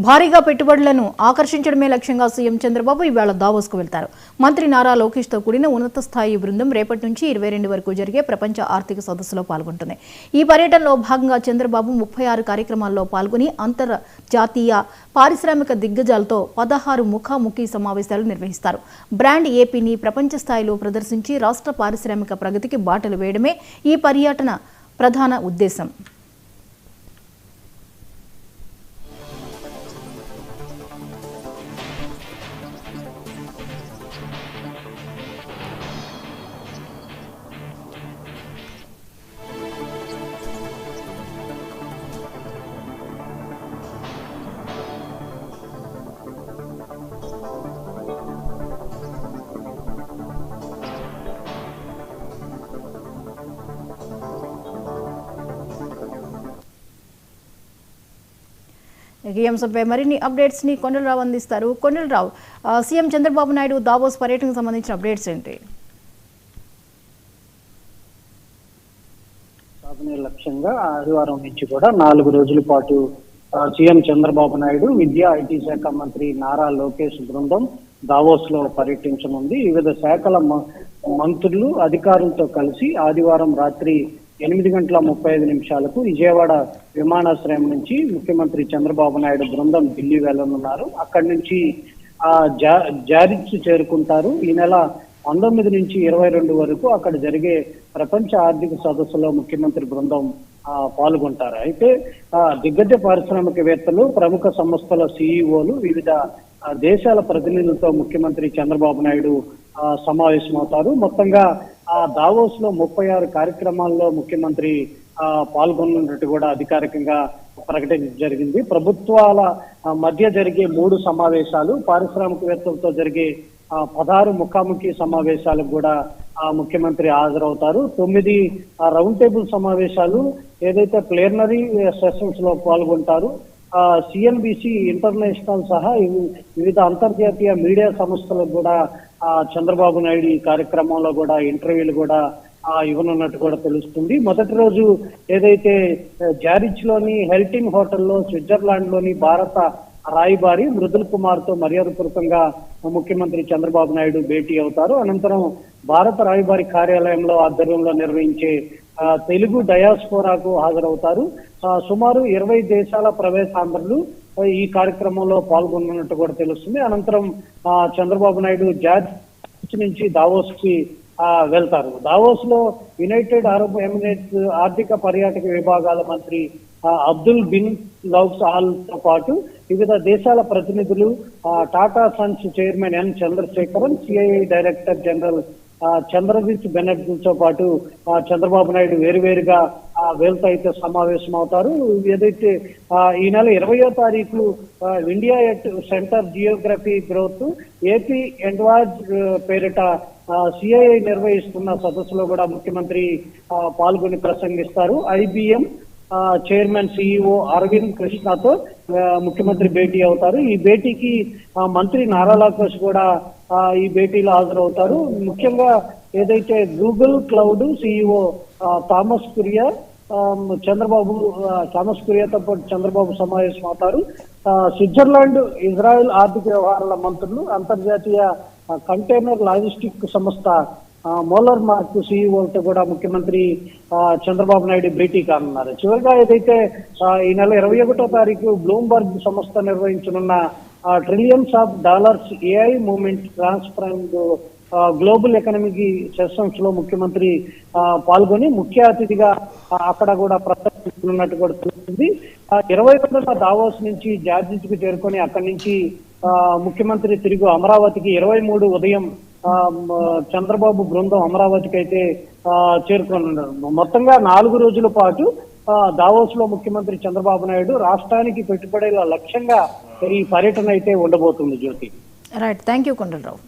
భారీగా పెట్టుబడులను ఆకర్షించడమే లక్ష్యంగా సీఎం చంద్రబాబు ఇవాళ దావోస్కు వెళ్తారు. మంత్రి నారా లోకేష్తో కూడిన ఉన్నత స్థాయి బృందం రేపటి నుంచి 22 వరకు జరిగే ప్రపంచ ఆర్థిక సదస్సులో పాల్గొంటుంది. ఈ పర్యటనలో భాగంగా చంద్రబాబు 36 కార్యక్రమాల్లో పాల్గొని అంతర్జాతీయ పారిశ్రామిక దిగ్గజాలతో 16 ముఖాముఖి సమావేశాలు నిర్వహిస్తారు. బ్రాండ్ ఏపీని ప్రపంచ స్థాయిలో ప్రదర్శించి రాష్ట్ర పారిశ్రామిక ప్రగతికి బాటలు వేయడమే ఈ పర్యటన ప్రధాన ఉద్దేశం. ఈ అంశంపై మరిన్ని అప్డేట్స్ ని కొండలరావు అందిస్తారు. కొండలరావు, సీఎం చంద్రబాబు నాయుడు దావోస్ పర్యటనకు సంబంధించిన అప్డేట్స్ ఏంటి? లక్ష్యంగా ఆదివారం నుంచి కూడా 4 రోజుల పాటు సీఎం చంద్రబాబు నాయుడు విద్యా ఐటీ శాఖ మంత్రి నారా లోకేష్ బృందం దావోస్ లో పర్యటించనుంది. వివిధ శాఖల మంత్రులు అధికారులతో కలిసి ఆదివారం రాత్రి 8:35 విజయవాడ విమానాశ్రయం నుంచి ముఖ్యమంత్రి చంద్రబాబు నాయుడు బృందం ఢిల్లీ వెళ్లనున్నారు. అక్కడి నుంచి జారిచ్ చేరుకుంటారు. ఈ నెల 19 నుంచి 22 వరకు అక్కడ జరిగే ప్రపంచ ఆర్థిక సదస్సులో ముఖ్యమంత్రి బృందం పాల్గొంటారు. అయితే దిగ్గజ పారిశ్రామికవేత్తలు, ప్రముఖ సంస్థల సీఈఓలు, వివిధ దేశాల ప్రతినిధులతో ముఖ్యమంత్రి చంద్రబాబు నాయుడు సమావేశమవుతారు. మొత్తంగా దావోస్ లో 36 కార్యక్రమాల్లో ముఖ్యమంత్రి పాల్గొన్నట్టు కూడా అధికారికంగా ప్రకటించడం జరిగింది. ప్రభుత్వాల మధ్య జరిగే 3 సమావేశాలు, పారిశ్రామికవేత్తలతో జరిగే 16 ముఖాముఖి సమావేశాలకు కూడా ముఖ్యమంత్రి హాజరవుతారు. 9 రౌండ్ టేబుల్ సమావేశాలు, ఏదైతే ప్లేనరీ సెషన్స్ లో పాల్గొంటారు. సిఎన్బిసి ఇంటర్నేషనల్ సహా వివిధ అంతర్జాతీయ మీడియా సంస్థలకు కూడా చంద్రబాబు నాయుడు ఈ కార్యక్రమంలో కూడా ఇంటర్వ్యూలు కూడా ఇవ్వనున్నట్టు కూడా తెలుస్తుంది. మొదటి రోజు ఏదైతే జారిచ్ లోని హెల్టిన్ హోటల్లో స్విట్జర్లాండ్ లోని భారత రాయబారి మృదుల్ కుమార్ తో మర్యాదపూర్వకంగా ముఖ్యమంత్రి చంద్రబాబు నాయుడు భేటీ అవుతారు. అనంతరం భారత రాయబారి కార్యాలయంలో ఆధ్వర్యంలో నిర్వహించే తెలుగు డయాస్పోరాకు హాజరవుతారు. సుమారు 20 దేశాల ప్రవేశాంధ్రులు ఈ కార్యక్రమంలో పాల్గొన్నట్టు కూడా తెలుస్తుంది. అనంతరం చంద్రబాబు నాయుడు జార్జ్ నుంచి దావోస్ కి వెళ్తారు. దావోస్ లో యునైటెడ్ అరబ్ ఎమిరేట్స్ ఆర్థిక పర్యాటక విభాగాల మంత్రి అబ్దుల్ బిన్ లౌక్స్ ఆల్ తో పాటు వివిధ దేశాల ప్రతినిధులు, Tata Sons chairman N Chandrasekaran, CII director general Chandrajit బెనర్జీతో పాటు చంద్రబాబు నాయుడు వేరువేరుగా వీళ్ళతో అయితే సమావేశం అవుతారు. ఏదైతే ఈ నెల 20వ తారీఖు India at centre geography growth AP ఎండ్వాజ్ పేరిట సిఐఐ నిర్వహిస్తున్న సదస్సులో కూడా ముఖ్యమంత్రి పాల్గొని ప్రసంగిస్తారు. ఐబిఎం చైర్మన్ సిఇఓ అరవింద్ కృష్ణతో ముఖ్యమంత్రి భేటీ అవుతారు. ఈ భేటీకి మంత్రి నారా లోకేష్ కూడా ఈ భేటీలో హాజరవుతారు. ముఖ్యంగా ఏదైతే గూగుల్ క్లౌడ్ సిఇఓ థామస్ కురియాతో పాటు చంద్రబాబు సమావేశం అవుతారు. స్విట్జర్లాండ్, ఇజ్రాయెల్ ఆర్థిక వ్యవహారాల మంత్రులు, అంతర్జాతీయ కంటైనర్ లాజిస్టిక్ సంస్థ మోలర్ మార్క్ సిఇఓతో కూడా ముఖ్యమంత్రి చంద్రబాబు నాయుడు భేటీ కానున్నారు. చివరిగా ఏదైతే ఈ నెల 21వ తారీఖు బ్లూంబర్గ్ సంస్థ నిర్వహించనున్న trillions of dollars AI movement transparent global economic sessions లో ముఖ్యమంత్రి పాల్గొని ముఖ్య అతిథిగా అక్కడ కూడా ప్రసంగిస్తున్నట్టు కూడా తెలుస్తుంది. 22న దావోస్ నుంచి జార్జిచ్ కు చేరుకొని అక్కడి నుంచి ముఖ్యమంత్రి తిరిగి అమరావతికి 23 ఉదయం చంద్రబాబు బృందం అమరావతికి అయితే చేరుకోనున్నారు. మొత్తంగా 4 రోజుల పాటు దావోస్ లో ముఖ్యమంత్రి చంద్రబాబు నాయుడు రాష్ట్రానికి పెట్టుబడుల లక్ష్యంగా ఈ పర్యటన అయితే ఉండబోతుంది. Jyothi, right, thank you Kondalarao.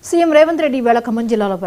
CM Revanth Reddy ఈవేళ ఖమ్మం జిల్లాలో